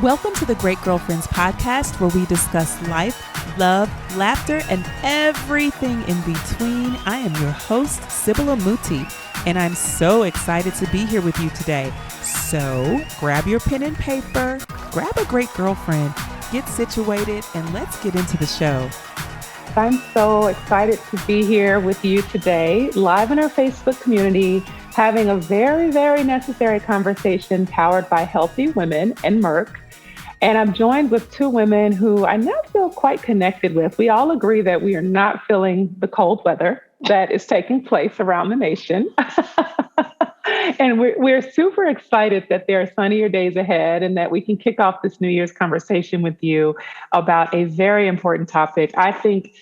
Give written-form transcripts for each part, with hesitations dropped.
Welcome to the Great Girlfriends podcast, where we discuss life, love, laughter, and everything in between. I am your host, Sybil, and I'm so excited to be here with you today. So grab your pen and paper, grab a great girlfriend, get situated, and let's get into the show. I'm so excited to be here with you today, live in our Facebook community, having a very, very necessary conversation powered by HealthyWomen and Merck. And I'm joined with two women who I now feel quite connected with. We all agree that we are not feeling the cold weather that is taking place around the nation. And we're super excited that there are sunnier days ahead and that we can kick off this New Year's conversation with you about a very important topic. I think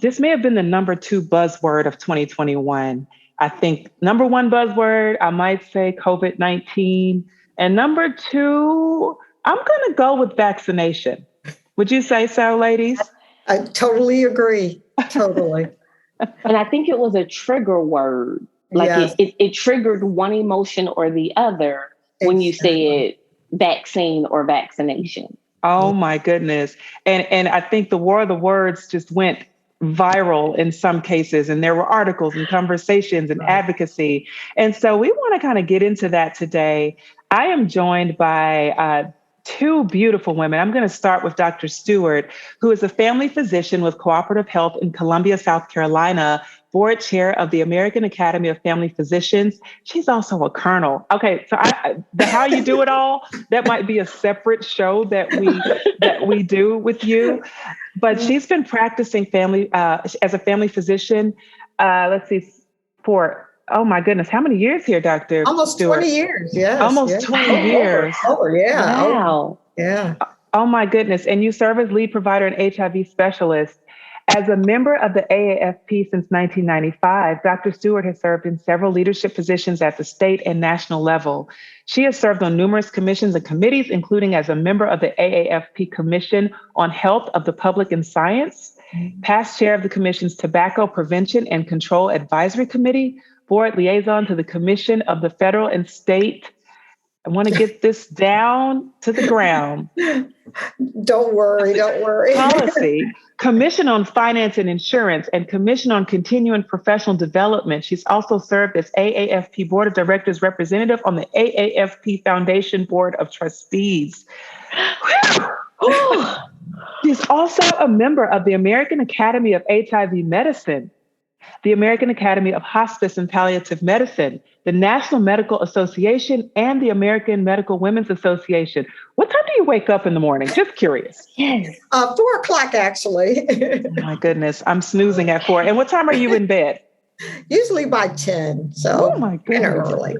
this may have been the number 2 buzzword of 2021. I think number 1 buzzword, I might say COVID-19. And number 2, I'm going to go with vaccination. Would you say so, ladies? I totally agree. Totally. And I think it was a trigger word. Like yes. it triggered one emotion or the other when you said vaccine or vaccination. Oh, my goodness. And I think the war of the words just went viral in some cases. And there were articles and conversations and advocacy. And so we want to kind of get into that today. I am joined by 2 beautiful women. I'm going to start with Dr. Stewart, who is a family physician with Cooperative Health in Columbia, South Carolina, board chair of the American Academy of Family Physicians. She's also a colonel. Okay, so the how you do it all, that might be a separate show that we do with you. But she's been practicing family as a family physician, for oh my goodness, how many years here, Dr. Almost Stewart? 20 years, yes. Almost 20 years. Yeah. Wow. Yeah. Oh my goodness. And you serve as lead provider and HIV specialist. As a member of the AAFP since 1995, Dr. Stewart has served in several leadership positions at the state and national level. She has served on numerous commissions and committees, including as a member of the AAFP Commission on Health of the Public and Science, past chair of the Commission's Tobacco Prevention and Control Advisory Committee, board liaison to the Commission of the Federal and State. I want to get this down to the ground. Don't worry. Policy, Commission on Finance and Insurance, and Commission on Continuing Professional Development. She's also served as AAFP Board of Directors representative on the AAFP Foundation Board of Trustees. She's also a member of the American Academy of HIV Medicine, the American Academy of Hospice and Palliative Medicine, the National Medical Association, and the American Medical Women's Association. What time do you wake up in the morning? Just curious. Yes. 4 o'clock, actually. Oh my goodness. I'm snoozing at 4. And what time are you in bed? Usually by 10. So oh my goodness. Early.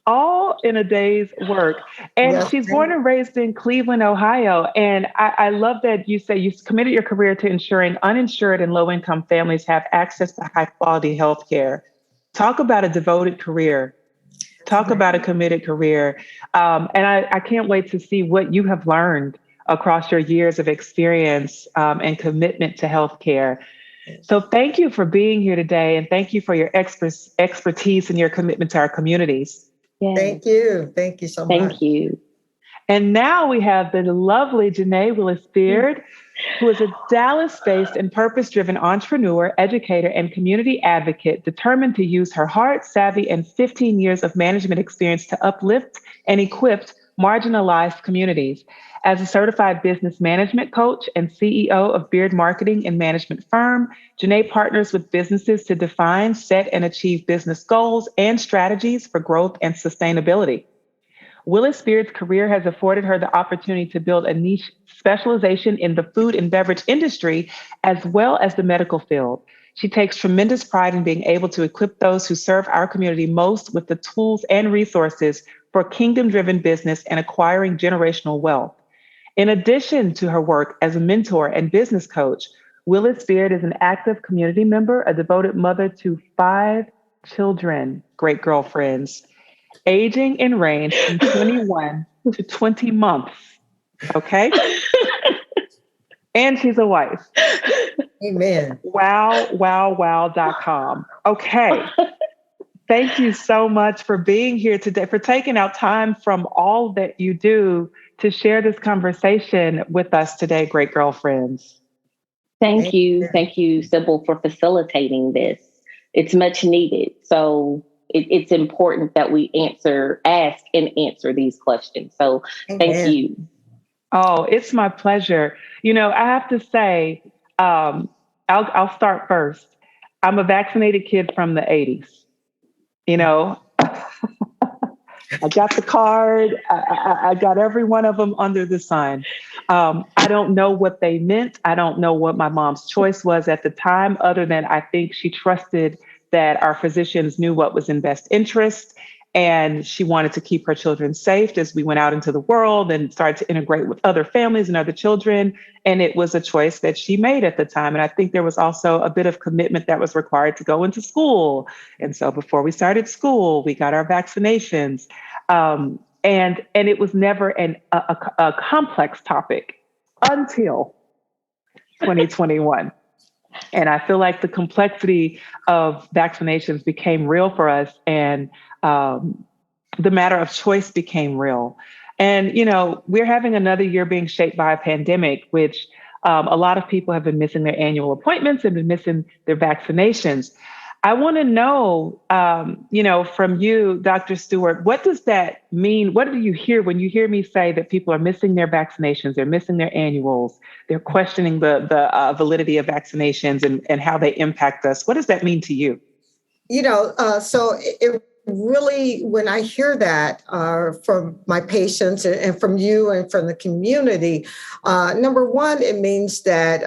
All in a day's work. And yes, she's born and raised in Cleveland, Ohio. And I love that you say you've committed your career to ensuring uninsured and low-income families have access to high-quality health care. Talk about a devoted career. Talk about a committed career. And I can't wait to see what you have learned across your years of experience and commitment to healthcare. So thank you for being here today. And thank you for your expertise and your commitment to our communities. Yes. Thank you. Thank you so much. Thank you. And now we have the lovely Janaé Willis-Beard, who is a Dallas-based and purpose-driven entrepreneur, educator, and community advocate determined to use her heart, savvy, and 15 years of management experience to uplift and equip marginalized communities. As a certified business management coach and CEO of Beard Marketing and Management Firm, Janaé partners with businesses to define, set, and achieve business goals and strategies for growth and sustainability. Willis-Beard's career has afforded her the opportunity to build a niche specialization in the food and beverage industry, as well as the medical field. She takes tremendous pride in being able to equip those who serve our community most with the tools and resources for kingdom-driven business and acquiring generational wealth. In addition to her work as a mentor and business coach, Willis-Beard is an active community member, a devoted mother to 5 children, great girlfriends, aging in range from 21 to 20 months. Okay? And she's a wife. Amen. Wow.com. Okay. Thank you so much for being here today, for taking out time from all that you do to share this conversation with us today, great girlfriends. Thank you. Thank you, Sybil, for facilitating this. It's much needed. So it's important that we ask and answer these questions. So thank you. Oh, it's my pleasure. I have to say, I'll start first. I'm a vaccinated kid from the 80s. I got the card. I got every one of them under the sun. I don't know what they meant. I don't know what my mom's choice was at the time, other than I think she trusted that our physicians knew what was in best interest. And she wanted to keep her children safe as we went out into the world and started to integrate with other families and other children. And it was a choice that she made at the time. And I think there was also a bit of commitment that was required to go into school. And so before we started school, we got our vaccinations. And it was never a complex topic until 2021. And I feel like the complexity of vaccinations became real for us, and the matter of choice became real. And, we're having another year being shaped by a pandemic, which a lot of people have been missing their annual appointments and been missing their vaccinations. I want to know, from you, Dr. Stewart, what does that mean? What do you hear when you hear me say that people are missing their vaccinations, they're missing their annuals, they're questioning the validity of vaccinations and how they impact us? What does that mean to you? So it really, when I hear that from my patients and from you and from the community, number one, it means that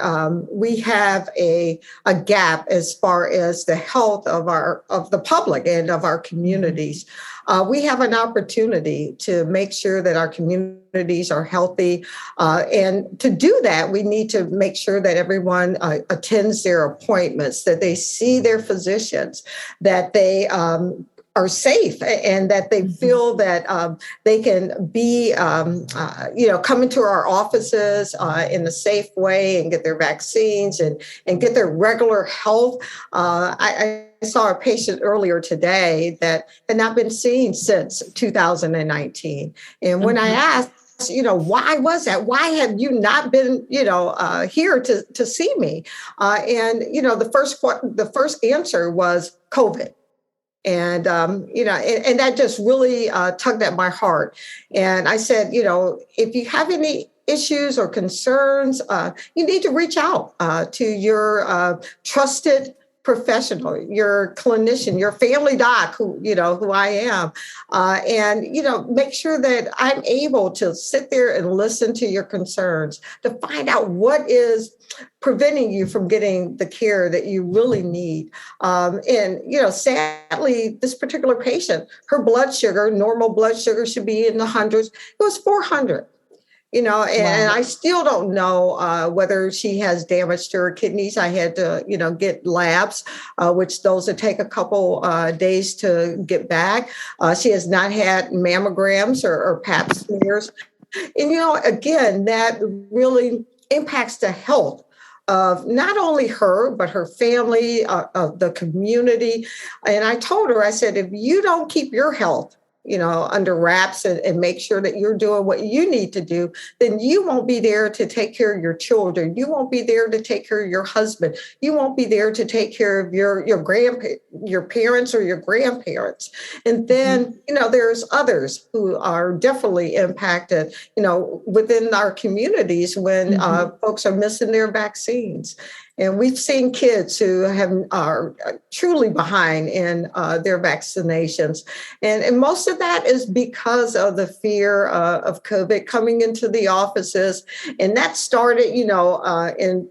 we have a gap as far as the health of the public and of our communities. We have an opportunity to make sure that our communities are healthy. And to do that, we need to make sure that everyone attends their appointments, that they see their physicians, that they are safe, and that they feel that they can be, come into our offices in a safe way and get their vaccines and get their regular health. I saw a patient earlier today that had not been seen since 2019. And when I asked, why was that? Why have you not been, here to see me? And the first answer was COVID. And, and that just really tugged at my heart. And I said, if you have any issues or concerns, you need to reach out to your trusted professional, your clinician, your family doc, who I am, and, make sure that I'm able to sit there and listen to your concerns to find out what is preventing you from getting the care that you really need. And, sadly, this particular patient, her blood sugar, normal blood sugar should be in the hundreds. It was 400. And I still don't know whether she has damage to her kidneys. I had to, get labs, which those would take a couple days to get back. She has not had mammograms or pap smears. And, again, that really impacts the health of not only her, but her family, of the community. And I told her, I said, if you don't keep your health under wraps and make sure that you're doing what you need to do, then you won't be there to take care of your children. You won't be there to take care of your husband. You won't be there to take care of your parents or your grandparents. And then, there's others who are definitely impacted, within our communities when folks are missing their vaccines. And we've seen kids who are truly behind in their vaccinations. And most of that is because of the fear of COVID coming into the offices. And that started, in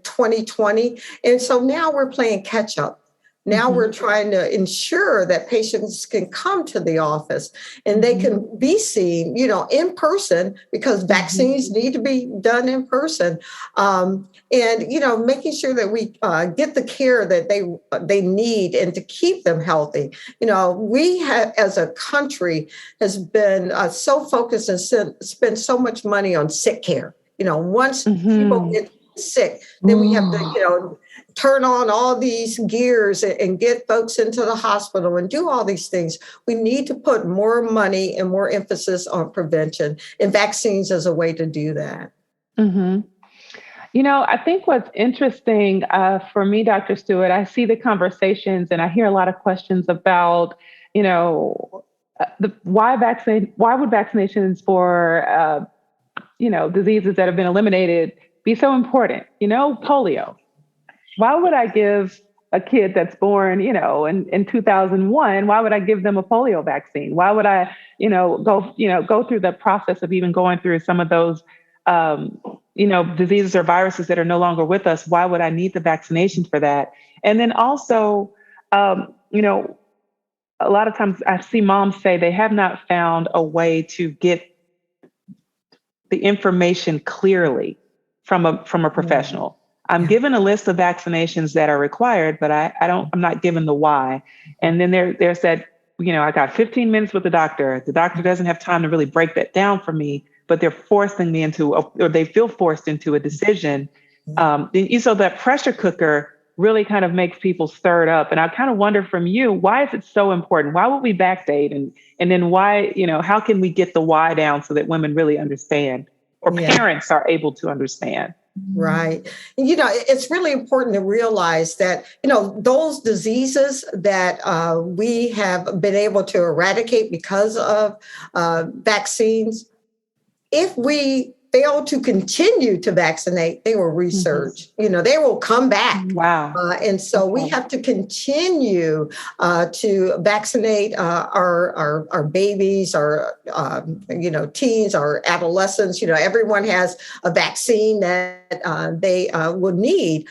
2020. And so now we're playing catch up. Now we're trying to ensure that patients can come to the office and they can be seen, in person, because vaccines need to be done in person. And, making sure that we get the care that they need and to keep them healthy. We have, as a country, has been so focused and spent so much money on sick care. Once people get sick. Then we have to, turn on all these gears and get folks into the hospital and do all these things. We need to put more money and more emphasis on prevention, and vaccines as a way to do that. Mm-hmm. I think what's interesting for me, Dr. Stewart, I see the conversations and I hear a lot of questions about, why would vaccinations for, diseases that have been eliminated be so important? Polio. Why would I give a kid that's born, in 2001, why would I give them a polio vaccine? Why would I, go through the process of even going through some of those, diseases or viruses that are no longer with us? Why would I need the vaccination for that? And then also, a lot of times I see moms say they have not found a way to get the information clearly from a professional. I'm given a list of vaccinations that are required, but I'm not given the why. And then there's that, I got 15 minutes with the doctor. The doctor doesn't have time to really break that down for me, but they're forcing me or they feel forced into a decision. So that pressure cooker really kind of makes people stirred up. And I kind of wonder from you, why is it so important? Why would we backdate? And then why, how can we get the why down so that women really understand, or parents are able to understand? Right. It's really important to realize that, those diseases that we have been able to eradicate because of vaccines, if we fail to continue to vaccinate, they will resurge. They will come back. Wow. And so we have to continue to vaccinate our babies, our teens, our adolescents. Everyone has a vaccine that they would need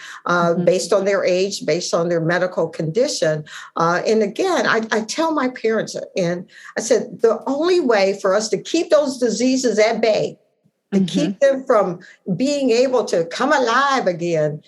based on their age, based on their medical condition. And again, I tell my parents, and I said, the only way for us to keep those diseases at bay, to keep them from being able to come alive again,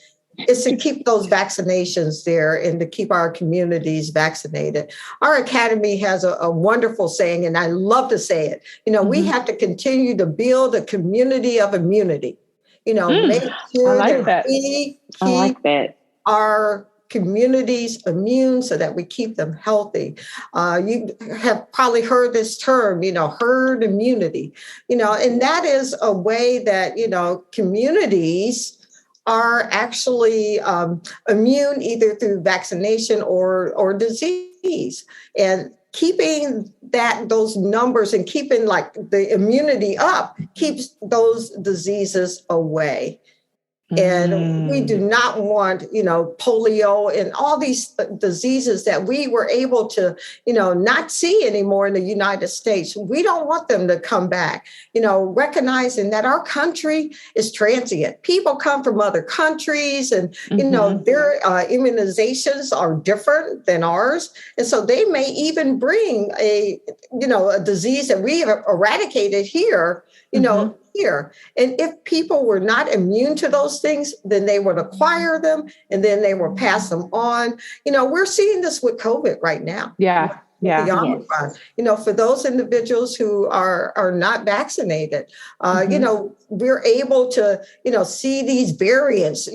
is to keep those vaccinations there and to keep our communities vaccinated. Our academy has a wonderful saying, and I love to say it. We have to continue to build a community of immunity. Make sure that we keep our communities immune so that we keep them healthy. You have probably heard this term, herd immunity, and that is a way that, communities are actually immune either through vaccination or disease. And keeping those numbers and keeping the immunity up keeps those diseases away. And we do not want, polio and all these diseases that we were able to, not see anymore in the United States. We don't want them to come back, recognizing that our country is transient. People come from other countries and, their immunizations are different than ours. And so they may even bring a disease that we have eradicated here, here. And if people were not immune to those things, then they would acquire them and then they will pass them on. We're seeing this with COVID right now. Yeah. The Omicron. For those individuals who are not vaccinated, we're able to, see these variants,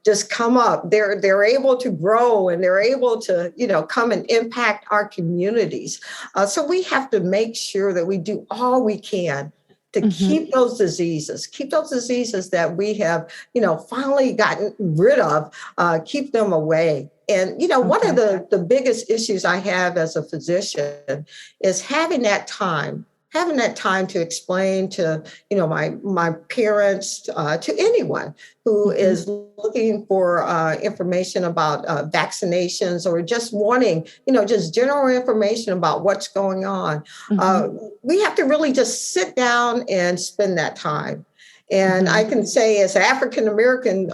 just come up. They're able to grow and they're able to, come and impact our communities. So we have to make sure that we do all we can to keep those diseases that we have, finally gotten rid of, keep them away. And, one of the biggest issues I have as a physician is having that time to explain to, my parents, to anyone who is looking for information about vaccinations or just wanting, just general information about what's going on. We have to really just sit down and spend that time. And I can say as an African-American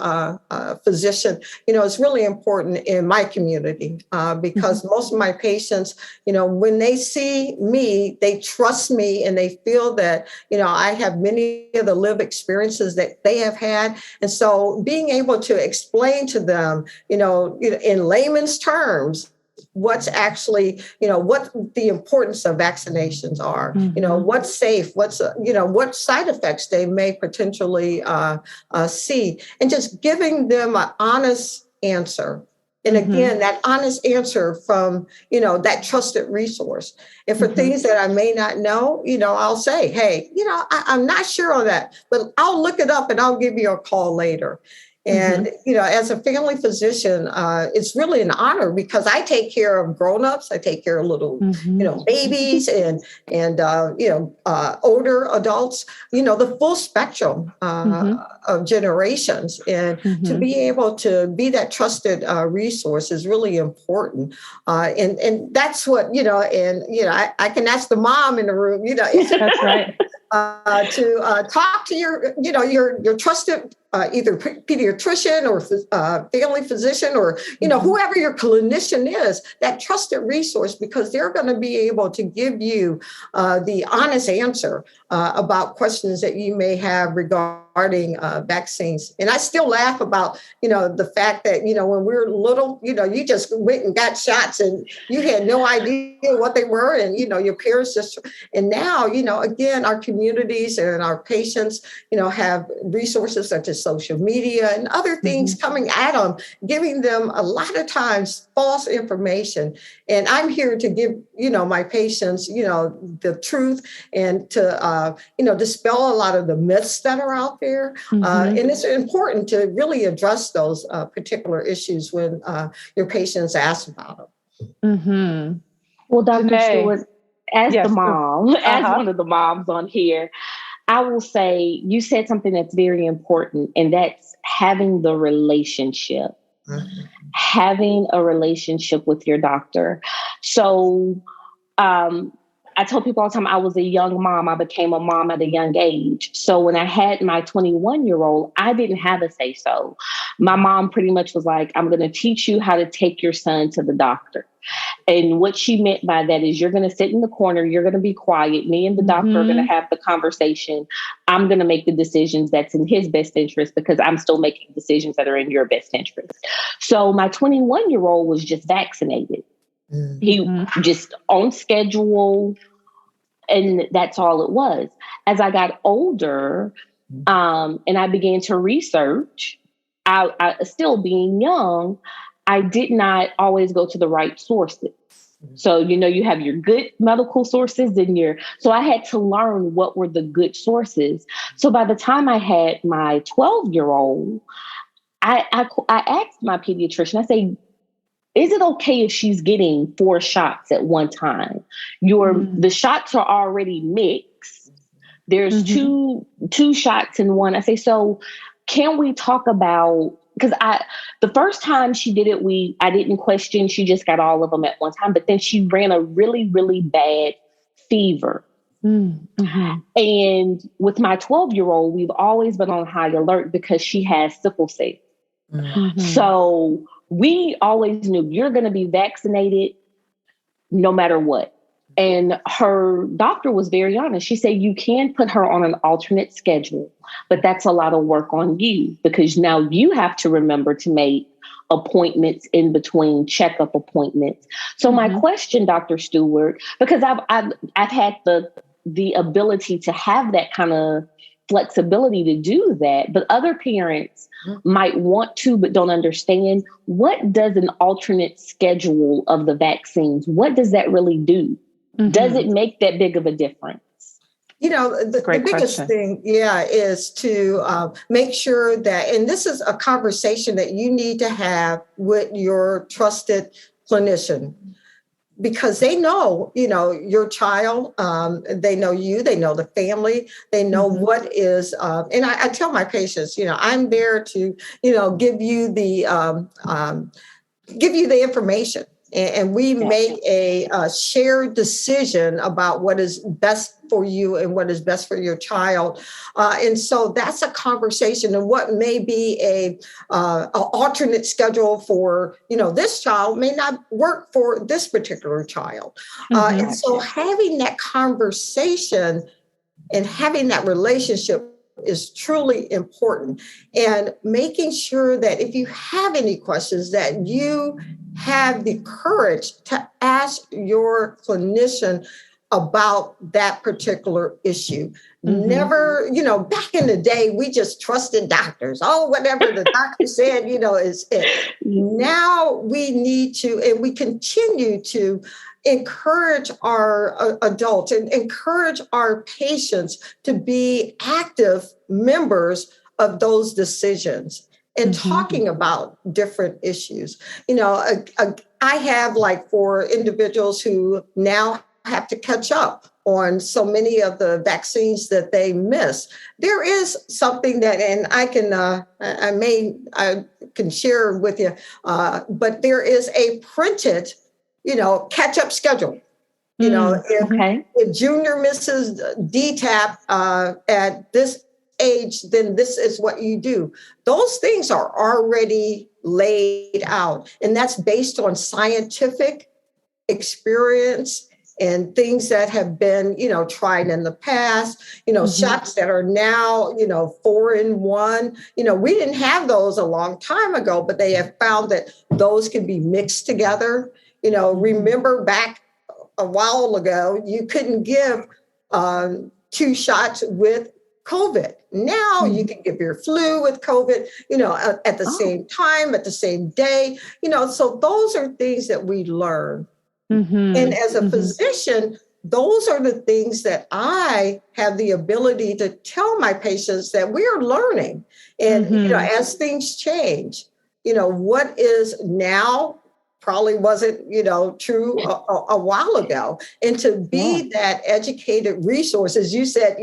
physician, it's really important in my community because most of my patients, when they see me, they trust me and they feel that, I have many of the lived experiences that they have had. And so being able to explain to them, in layman's terms, what's actually, what the importance of vaccinations are, what's safe, what's, what side effects they may potentially see, and just giving them an honest answer. And again, that honest answer from, that trusted resource. And for things that I may not know, I'll say, hey, I'm not sure on that, but I'll look it up and I'll give you a call later. And, as a family physician, it's really an honor because I take care of grownups. I take care of little, babies and older adults, the full spectrum of generations. And to be able to be that trusted resource is really important. And that's what, I can ask the mom in the room, That's right. to talk to your trusted either pediatrician or family physician or whoever your clinician is, that trusted resource, because they're going to be able to give you the honest answer about questions that you may have regarding vaccines. And I still laugh about the fact that when we were little, you just went and got shots and you had no idea what they were, and your parents just. And now again, our communities and our patients have resources such as social media and other things coming at them, giving them a lot of times false information. And I'm here to give, my patients, the truth and to, dispel a lot of the myths that are out there. And it's important to really address those particular issues when your patients ask about them. Well, Dr. Janaé, Stewart, as the mom, as one of the moms on here, I will say you said something that's very important, and that's having the relationship, having a relationship with your doctor. So I tell people all the time, I was a young mom. I became a mom at a young age. So when I had my 21-year-old, I didn't have a say-so. My mom pretty much was like, I'm going to teach you how to take your son to the doctor. And what she meant by that is you're going to sit in the corner. You're going to be quiet. Me and the doctor are going to have the conversation. I'm going to make the decisions that's in his best interest because I'm still making decisions that are in your best interest. So my 21-year-old was just vaccinated. He just on schedule. And that's all it was. As I got older and I began to research, I still being young, I did not always go to the right sources. So, you have your good medical sources and so I had to learn what were the good sources. So by the time I had my 12-year-old, I asked my pediatrician, I say, is it okay if she's getting 4 shots at one time? The shots are already mixed. There's two shots in one. I say, so can we talk about, because the first time she did it, I didn't question. She just got all of them at one time. But then she ran a really, really bad fever. And with my 12-year-old, we've always been on high alert because she has sickle cell. So we always knew you're going to be vaccinated no matter what. And her doctor was very honest. She said, you can put her on an alternate schedule, but that's a lot of work on you because now you have to remember to make appointments in between checkup appointments. So my question, Dr. Stewart, because I've had the ability to have that kind of flexibility to do that, but other parents might want to, but don't understand. What does an alternate schedule of the vaccines, what does that really do? Does it make that big of a difference? The biggest thing, is to make sure that, and this is a conversation that you need to have with your trusted clinician, because they know, your child, they know you, they know the family, they know what is, and I tell my patients, I'm there to, give you the information. And we make a shared decision about what is best for you and what is best for your child. And so that's a conversation, and what may be a alternate schedule for, this child may not work for this particular child. And so having that conversation and having that relationship is truly important, and making sure that if you have any questions that you have the courage to ask your clinician about that particular issue. Never, back in the day, we just trusted doctors. Oh, whatever the doctor said, is it. Now we need to, and we continue to encourage our adults and encourage our patients to be active members of those decisions and talking about different issues. I have, like, for individuals who now have to catch up on so many of the vaccines that they miss. There is something that, and I can share with you, but there is a printed, catch-up schedule. If junior misses DTaP at this age, then this is what you do. Those things are already laid out, and that's based on scientific experience and things that have been, tried in the past, shots that are now, 4-in-1. We didn't have those a long time ago, but they have found that those can be mixed together. Remember back a while ago, you couldn't give 2 shots with COVID. Now you can give your flu with COVID, at the same time, at the same day, so those are things that we learn. And as a physician, those are the things that I have the ability to tell my patients that we are learning. And, as things change, what is now probably wasn't, true a while ago. And to be that educated resource, as you said,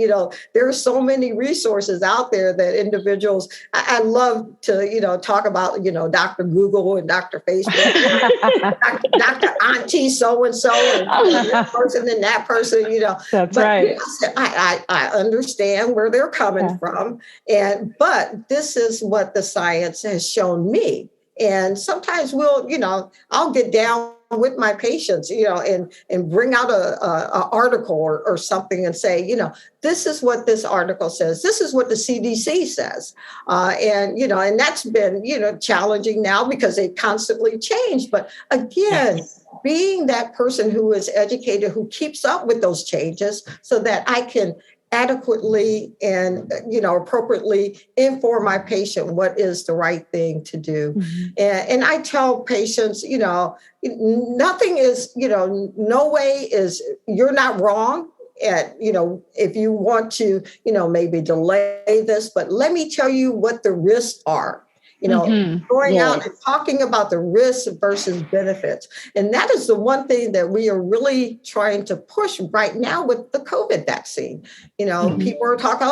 there are so many resources out there that individuals, I love to, talk about, Dr. Google and Dr. Facebook, Dr. Auntie so-and-so, and this person and that person, That's but, right. I understand where they're coming from. But this is what the science has shown me. And sometimes I'll get down with my patients, and bring out a article or something and say, this is what this article says. This is what the CDC says. And that's been, challenging now because they constantly change. But again, being that person who is educated, who keeps up with those changes so that I can adequately and appropriately inform my patient what is the right thing to do. And I tell patients, nothing is, no way is, you're not wrong. And, if you want to, maybe delay this, but let me tell you what the risks are. Going out and talking about the risks versus benefits. And that is the one thing that we are really trying to push right now with the COVID vaccine. People are talking,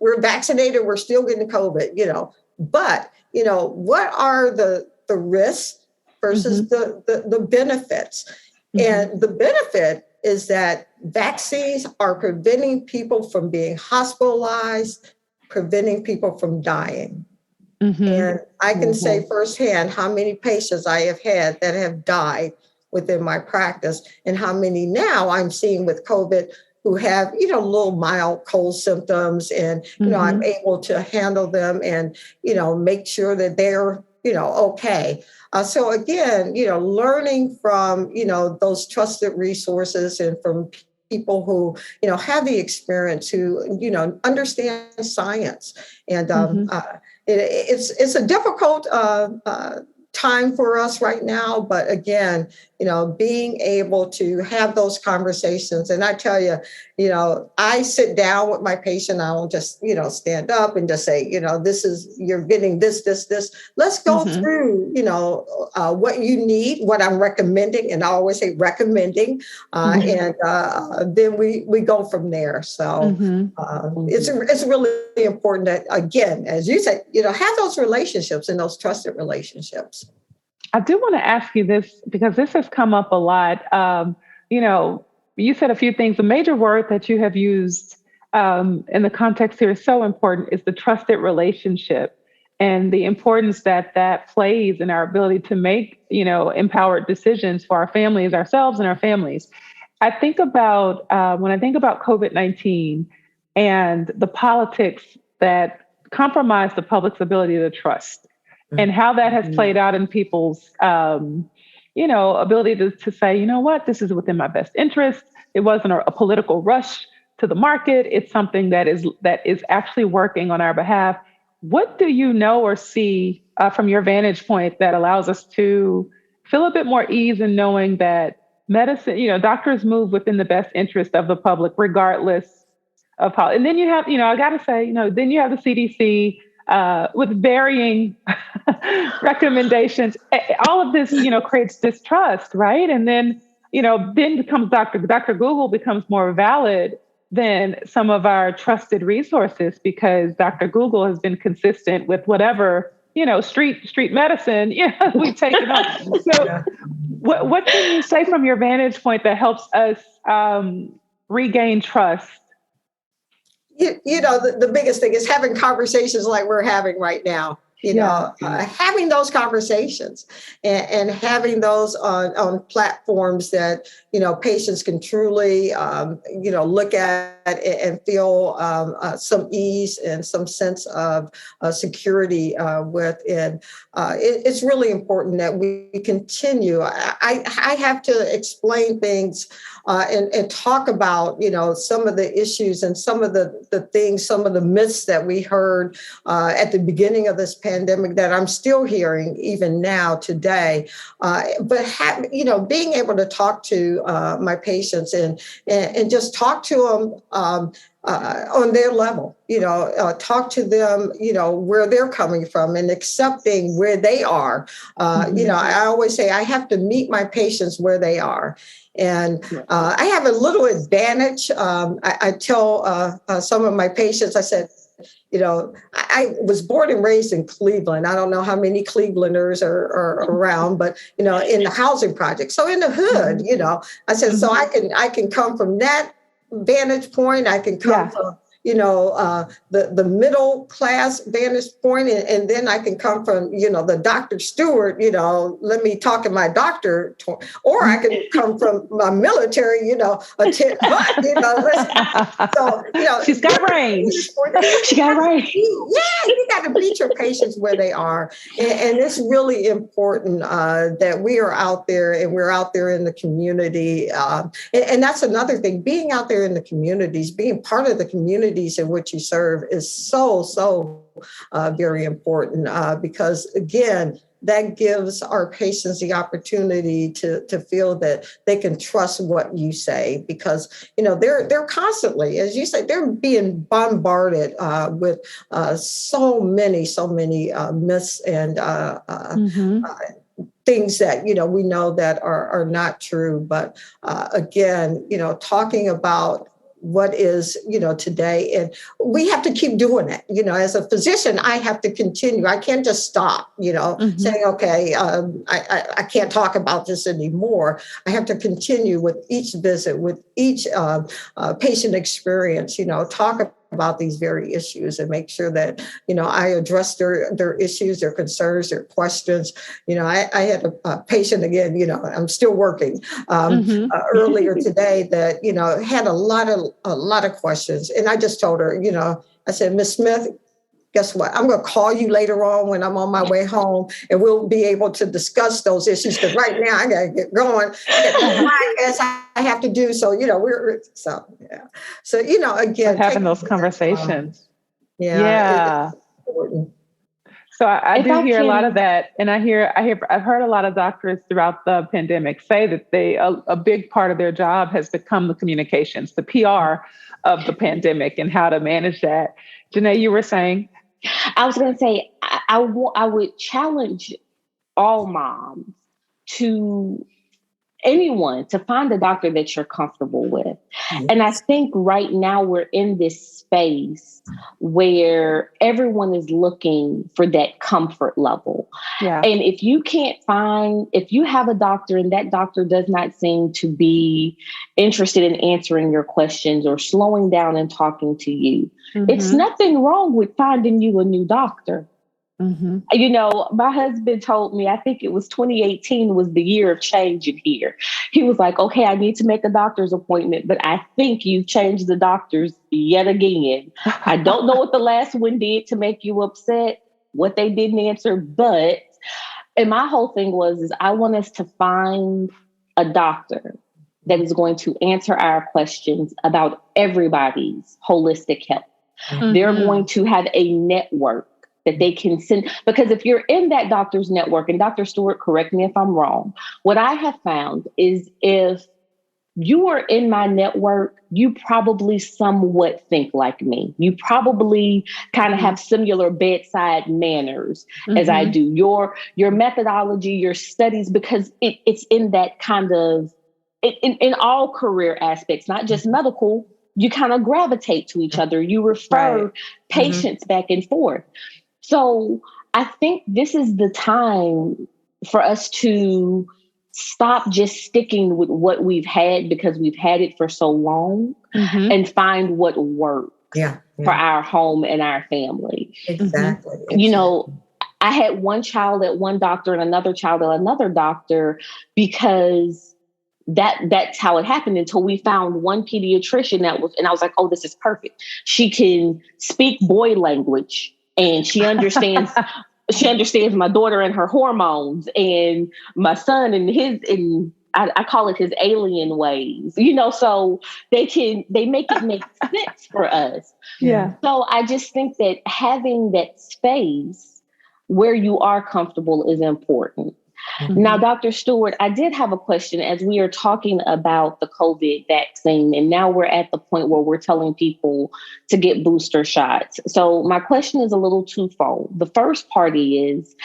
we're vaccinated, we're still getting COVID, but, what are the risks versus the benefits? And the benefit is that vaccines are preventing people from being hospitalized, preventing people from dying. And I can say firsthand how many patients I have had that have died within my practice, and how many now I'm seeing with COVID who have, little mild cold symptoms, and, I'm able to handle them and, make sure that they're, okay. So again, learning from, those trusted resources and from people who, have the experience, who, understand science. And it's a difficult time for us right now. But again, being able to have those conversations. And I tell you, I sit down with my patient. I don't just, stand up and just say, you're getting this. Let's go through, what you need, what I'm recommending. And I always say recommending. And then we go from there. So it's really important that, again, as you said, have those relationships and those trusted relationships. I do want to ask you this, because this has come up a lot. You said a few things. The major word that you have used in the context here is so important, is the trusted relationship, and the importance that plays in our ability to make, empowered decisions for our families, ourselves and our families. I think about, when I think about COVID-19 and the politics that compromise the public's ability to trust. and how that has played out in people's, ability to say, you know what, this is within my best interest. It wasn't a political rush to the market. It's something that is actually working on our behalf. What do you know or see from your vantage point that allows us to feel a bit more ease in knowing that medicine, doctors move within the best interest of the public, regardless of how? And then you have, I got to say, then you have the CDC with varying recommendations. All of this, creates distrust, right? And then, then becomes Dr. Google becomes more valid than some of our trusted resources, because Dr. Google has been consistent with whatever, street medicine, we've taken on. So what can you say from your vantage point that helps us regain trust? The biggest thing is having conversations like we're having right now. Having those conversations and having those on platforms that, patients can truly, look at and feel some ease and some sense of security with. And it's really important that we continue. I have to explain things and talk about, some of the issues and some of the things, some of the myths that we heard at the beginning of this pandemic that I'm still hearing even now today. But being able to talk to my patients and just talk to them on their level, talk to them, where they're coming from and accepting where they are. I always say I have to meet my patients where they are. And I have a little advantage. I tell some of my patients, I said, I was born and raised in Cleveland. I don't know how many Clevelanders are around, but, in the housing project. So in the hood, I said, so I can come from that vantage point. I can come from, the middle class vantage point, and then I can come from, the Dr. Stewart, let me talk to my doctor, or I can come from my military, so, she's got range. She got range. You got to meet your patients where they are. And it's really important that we are out there and we're out there in the community. And that's another thing, being out there in the communities, being part of the communities in which you serve is so very important because, again, that gives our patients the opportunity to feel that they can trust what you say, because they're constantly, as you say, they're being bombarded with so many myths and things that we know that are not true. But again, talking about what is, today. And we have to keep doing it. As a physician, I have to continue. I can't just stop, saying, okay, I can't talk about this anymore. I have to continue with each visit, with each patient experience, talk about these very issues and make sure that, I address their issues, their concerns, their questions. I had a patient again, I'm still working earlier today that, had a lot of questions. And I just told her, I said, Miss Smith, guess what? I'm going to call you later on when I'm on my way home, and we'll be able to discuss those issues. Because right now I got to get going. I have to do so. So again, having those conversations. It's important. So I do hear a lot of that, and I've heard a lot of doctors throughout the pandemic say that a big part of their job has become the communications, the PR of the pandemic, and how to manage that. Janaé, you were saying? I was going to say, I would challenge all moms anyone to find a doctor that you're comfortable with. Yes. And I think right now we're in this space where everyone is looking for that comfort level. Yeah. And if you have a doctor and that doctor does not seem to be interested in answering your questions or slowing down and talking to you, it's nothing wrong with finding you a new doctor. My husband told me, I think it was 2018 was the year of change in here. He was like, okay, I need to make a doctor's appointment, but I think you've changed the doctors yet again. I don't know what the last one did to make you upset, what they didn't answer, and my whole thing is I want us to find a doctor that is going to answer our questions about everybody's holistic health. Mm-hmm. They're going to have a network that they can send, because if you're in that doctor's network, and Dr. Stewart, correct me if I'm wrong, what I have found is if you are in my network, you probably somewhat think like me. You probably kind of have similar bedside manners as I do. Your methodology, your studies, because it's in that kind of, in all career aspects, not just medical, you kind of gravitate to each other. You refer patients back and forth. So I think this is the time for us to stop just sticking with what we've had because we've had it for so long and find what works for our home and our family. Exactly. You know, I had one child at one doctor and another child at another doctor because that's how it happened until we found one pediatrician and I was like, oh, this is perfect. She can speak boy language and she understands my daughter and her hormones and my son and I call it his alien ways, you know, so they make it make sense for us. Yeah. So I just think that having that space where you are comfortable is important. Mm-hmm. Now, Dr. Stewart, I did have a question as we are talking about the COVID vaccine, and now we're at the point where we're telling people to get booster shots. So my question is a little twofold. The first part is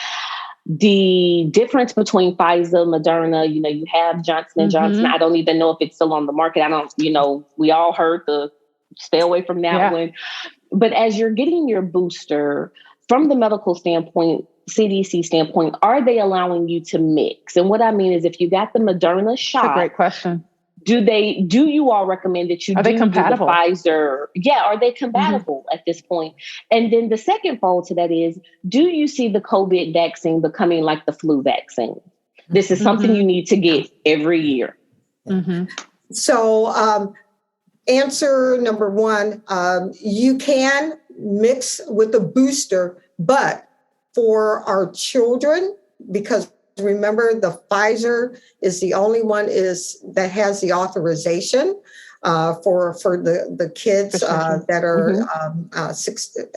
the difference between Pfizer, Moderna. You know, you have Johnson & Johnson. I don't even know if it's still on the market. We all heard the stay away from that one. But as you're getting your booster, from the medical standpoint, CDC standpoint, are they allowing you to mix? And what I mean is if you got the Moderna shot. That's a great question. Do you all recommend that you do the Pfizer? Yeah, are they compatible at this point? And then the second fold to that is, do you see the COVID vaccine becoming like the flu vaccine? This is something you need to get every year. So answer number one, you can mix with the booster, but for our children, because remember the Pfizer is the only one that has the authorization for the kids that are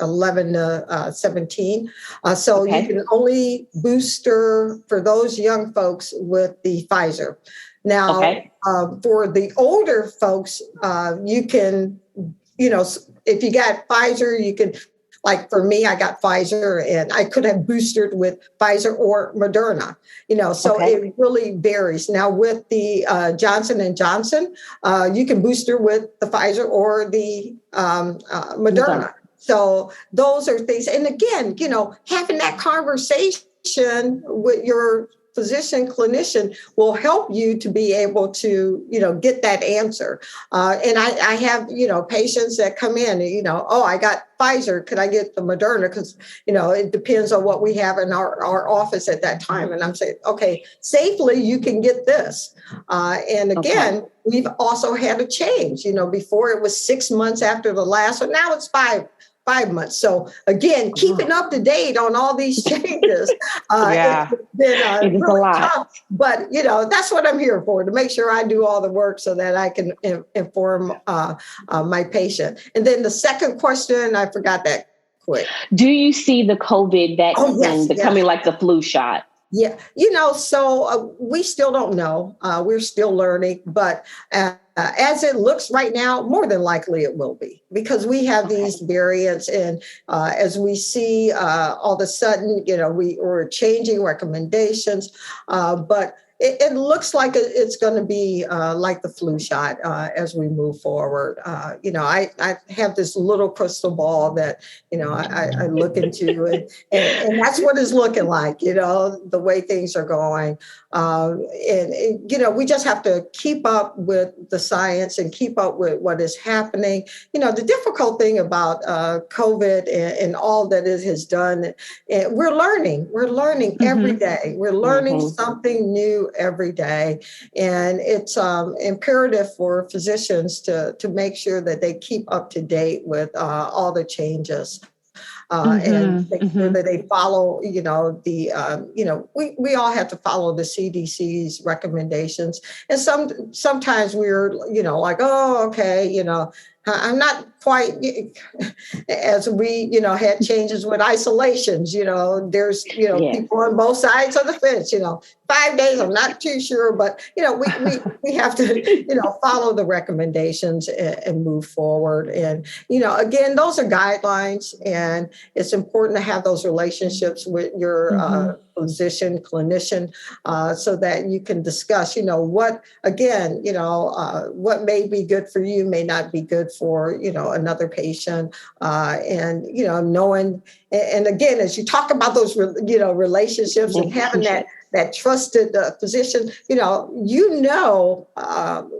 11 to 17. So you can only booster for those young folks with the Pfizer. Now, for the older folks, you can, if you got Pfizer, you can. Like for me, I got Pfizer and I could have boosted with Pfizer or Moderna, so it really varies. Now with the Johnson & Johnson, you can booster with the Pfizer or the Moderna. So those are things. And again, having that conversation with your physician, clinician will help you to be able to, get that answer. And I have, patients that come in, I got Pfizer, could I get the Moderna? Because, it depends on what we have in our office at that time. And I'm saying, okay, safely you can get this. And again, we've also had a change, before it was 6 months after the last one. Now it's 5 months. So again, keeping up to date on all these changes, it's been really tough. But that's what I'm here for, to make sure I do all the work so that I can inform my patient. And then the second question, I forgot that quick. Do you see the COVID vaccine becoming like the flu shot? Yeah, so we still don't know. We're still learning, but as it looks right now, more than likely it will be, because we have these variants. And as we see all of a sudden, we're changing recommendations, but it looks like it's going to be like the flu shot as we move forward. I have this little crystal ball that, I look into, and that's what it's looking like, the way things are going. And we just have to keep up with the science and keep up with what is happening. The difficult thing about COVID and all that it has done, we're learning every day. We're learning something new every day. And it's imperative for physicians to make sure that they keep up to date with all the changes. and make sure that they follow, we all have to follow the CDC's recommendations. And sometimes we're, like, oh, okay, I'm not quite as we, had changes with isolations, there's, people on both sides of the fence, 5 days, I'm not too sure, but, we have to, follow the recommendations and move forward. And, again, those are guidelines, and it's important to have those relationships with your physician, clinician, so that you can discuss, what may be good for you may not be good for, another patient. And, knowing, and again, as you talk about those, relationships and having that trusted physician,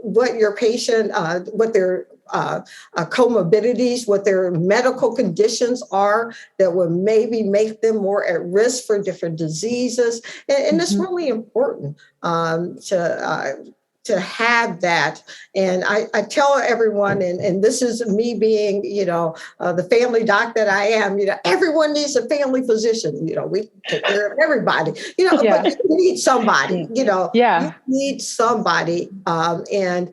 what your patient, what their comorbidities, what their medical conditions are that would maybe make them more at risk for different diseases. And it's really important to have that. And I tell everyone, and this is me being, the family doc that I am, everyone needs a family physician. We take care of everybody, but you need somebody, you need somebody. And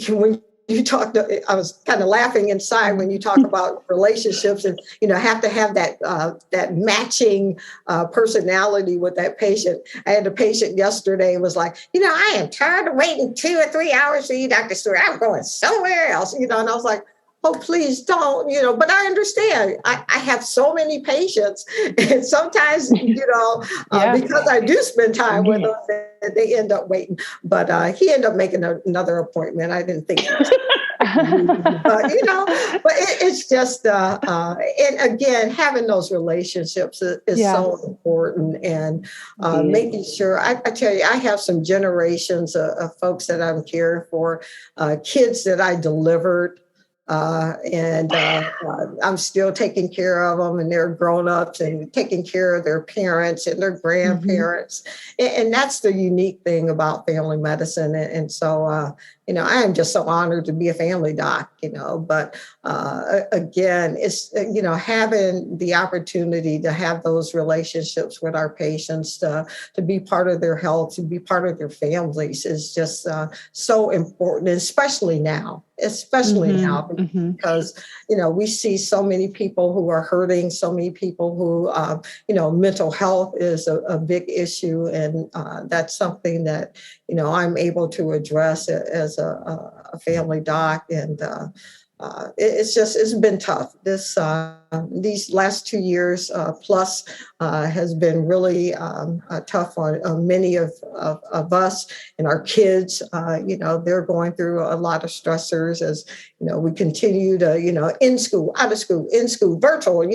when you talked, I was kind of laughing inside when you talk about relationships and, have to have that matching personality with that patient. I had a patient yesterday was like, I am tired of waiting 2 or 3 hours for you, Dr. Stewart. I'm going somewhere else, and I was like, oh, please don't, but I understand. I have so many patients, and sometimes, because I do spend time with them, they end up waiting. But he ended up making another appointment. I didn't think but it's just, and again, having those relationships is so important, and making sure, I tell you, I have some generations of folks that I'm caring for, kids that I delivered. And I'm still taking care of them, and they're grown-ups and taking care of their parents and their grandparents. And that's the unique thing about family medicine. And so, I am just so honored to be a family doc, but again, it's, having the opportunity to have those relationships with our patients, to be part of their health, to be part of their families is just so important, especially now. Because, we see so many people who are hurting, so many people who, mental health is a big issue. And that's something that, I'm able to address as a family doc. And it's been tough. These last 2 years plus has been really tough on many of us and our kids. They're going through a lot of stressors as, we continue to, in school, out of school, in school, virtual,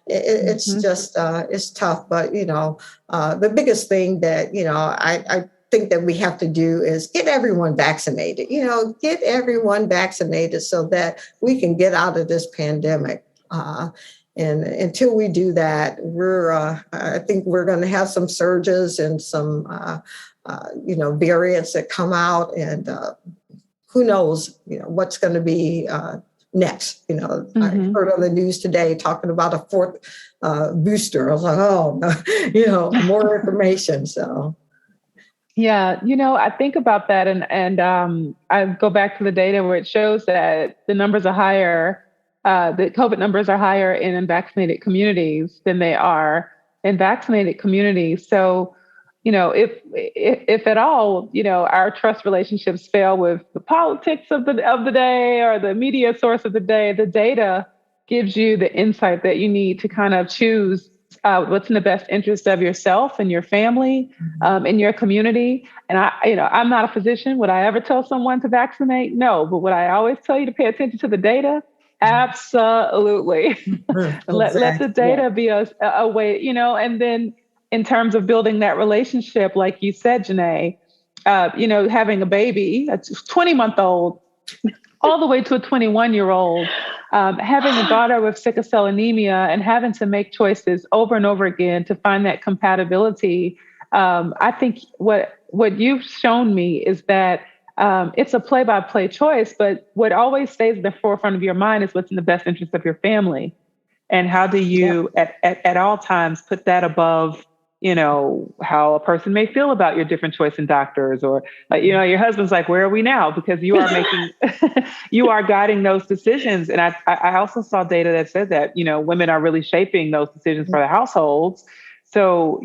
it's just, it's tough. But, the biggest thing that, I think that we have to do is get everyone vaccinated, get everyone vaccinated so that we can get out of this pandemic. And until we do that, I think we're going to have some surges and some, variants that come out, and who knows, what's going to be next. I heard on the news today talking about a fourth booster. I was like, oh, no, more information. So. Yeah, I think about that, and I go back to the data where it shows that the numbers are higher, the COVID numbers are higher in unvaccinated communities than they are in vaccinated communities. So, if at all, our trust relationships fail with the politics of the day or the media source of the day, the data gives you the insight that you need to kind of choose what's in the best interest of yourself and your family, and your community. And I'm not a physician. Would I ever tell someone to vaccinate? No. But would I always tell you to pay attention to the data? Absolutely. Let the data be a way, and then in terms of building that relationship, like you said, Janaé, having a baby, a 20-month-old, all the way to a 21-year-old, having a daughter with sickle cell anemia and having to make choices over and over again to find that compatibility. I think what you've shown me is that it's a play-by-play choice, but what always stays at the forefront of your mind is what's in the best interest of your family. And how do you at all times put that above, how a person may feel about your different choice in doctors, or, your husband's like, where are we now? Because you are making, you are guiding those decisions. And I also saw data that said that, women are really shaping those decisions for the households. So,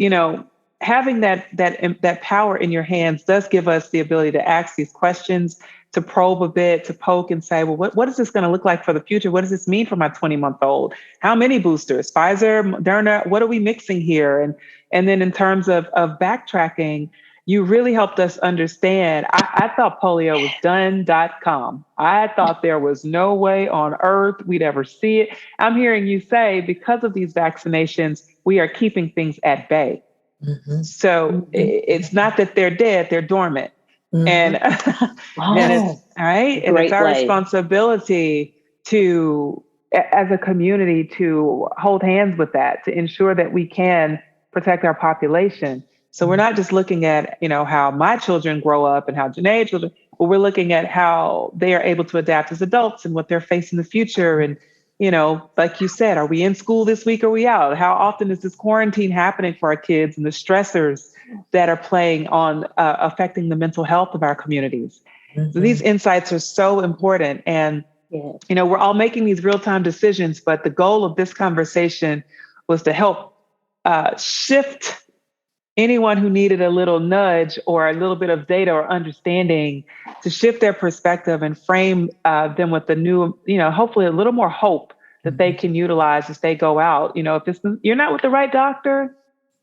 having that power in your hands does give us the ability to ask these questions, to probe a bit, to poke and say, well, what is this going to look like for the future? What does this mean for my 20-month-old? How many boosters? Pfizer, Moderna, what are we mixing here? And then in terms of backtracking, you really helped us understand. I thought polio was done.com. I thought there was no way on earth we'd ever see it. I'm hearing you say, because of these vaccinations, we are keeping things at bay. Mm-hmm. So it's not that they're dead, they're dormant. Mm-hmm. And it's all right. And it's our responsibility to, as a community, to hold hands with that, to ensure that we can protect our population. So we're not just looking at, how my children grow up and how Janaé's children, but we're looking at how they are able to adapt as adults and what they're facing in the future. And, like you said, are we in school this week? Or are we out? How often is this quarantine happening for our kids, and the stressors that are playing on affecting the mental health of our communities? Mm-hmm. So these insights are so important. And, we're all making these real-time decisions, but the goal of this conversation was to help shift anyone who needed a little nudge or a little bit of data or understanding, to shift their perspective and frame them with the new, hopefully a little more hope that they can utilize as they go out. If you're not with the right doctor,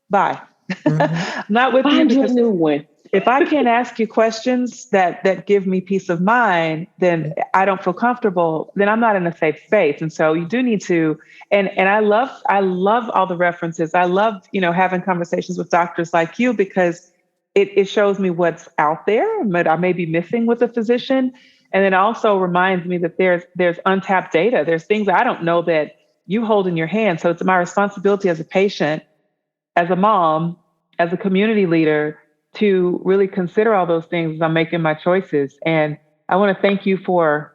bye. Mm-hmm. Not with you. A new one. If I can't ask you questions that give me peace of mind, then I don't feel comfortable, then I'm not in a safe space. And so you do need to, and I love all the references. I love, having conversations with doctors like you, because it shows me what's out there, but I may be missing with a physician. And it also reminds me that there's untapped data. There's things I don't know that you hold in your hand. So it's my responsibility as a patient, as a mom, as a community leader, to really consider all those things as I'm making my choices. And I want to thank you for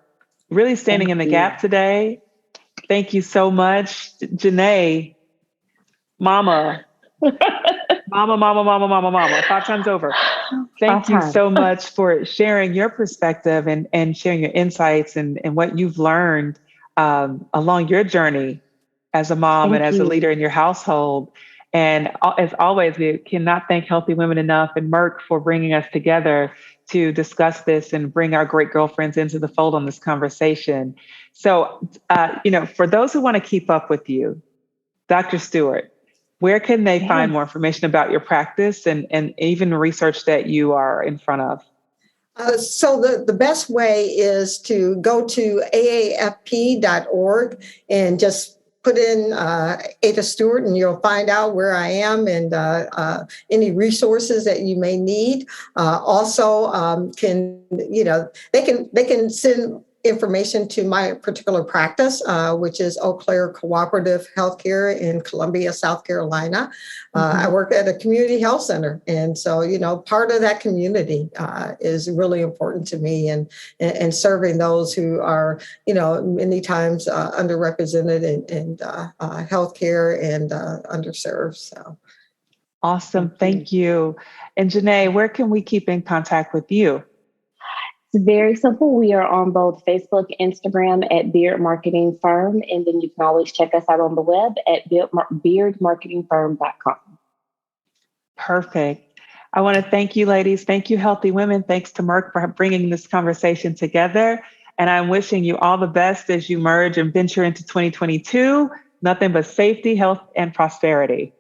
really standing in the gap today. Thank you so much, Janaé, mama, 5 times over. Thank you so much for sharing your perspective and sharing your insights and what you've learned along your journey as a mom and as a leader in your household. And as always, we cannot thank Healthy Women enough and Merck for bringing us together to discuss this and bring our great girlfriends into the fold on this conversation. So, for those who want to keep up with you, Dr. Stewart, where can they find more information about your practice and even research that you are in front of? So the best way is to go to aafp.org and just put in Ada Stewart, and you'll find out where I am and any resources that you may need. Also, they can send information to my particular practice, which is Eau Claire Cooperative Healthcare in Columbia, South Carolina. I work at a community health center. And so, part of that community is really important to me, and serving those who are, many times underrepresented in healthcare and underserved. So. Awesome. Thank you. And Janaé, where can we keep in contact with you? It's very simple. We are on both Facebook, Instagram at Beard Marketing Firm, and then you can always check us out on the web at beardmarketingfirm.com. Perfect. I want to thank you, ladies. Thank you, Healthy Women. Thanks to Merck for bringing this conversation together. And I'm wishing you all the best as you merge and venture into 2022. Nothing but safety, health, and prosperity.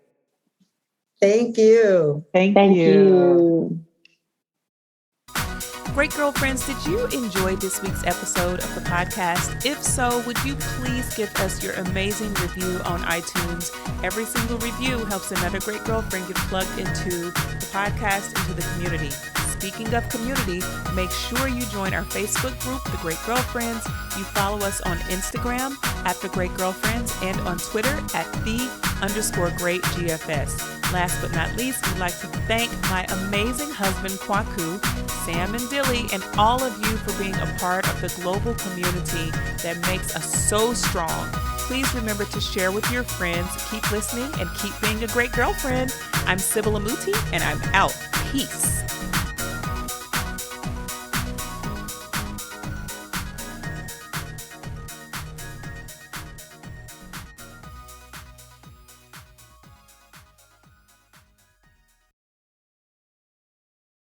Thank you. Thank you. Great girlfriends, did you enjoy this week's episode of the podcast? If so, would you please give us your amazing review on iTunes? Every single review helps another great girlfriend get plugged into the podcast, into the community. Speaking of community, make sure you join our Facebook group, The Great Girlfriends. You follow us on Instagram at The Great Girlfriends and on Twitter at @the_great_GFS. Last but not least, we'd like to thank my amazing husband, Kwaku, Sam and Dilly, and all of you for being a part of the global community that makes us so strong. please remember to share with your friends. Keep listening and keep being a great girlfriend. I'm Sybil Amuti, and I'm out. Peace.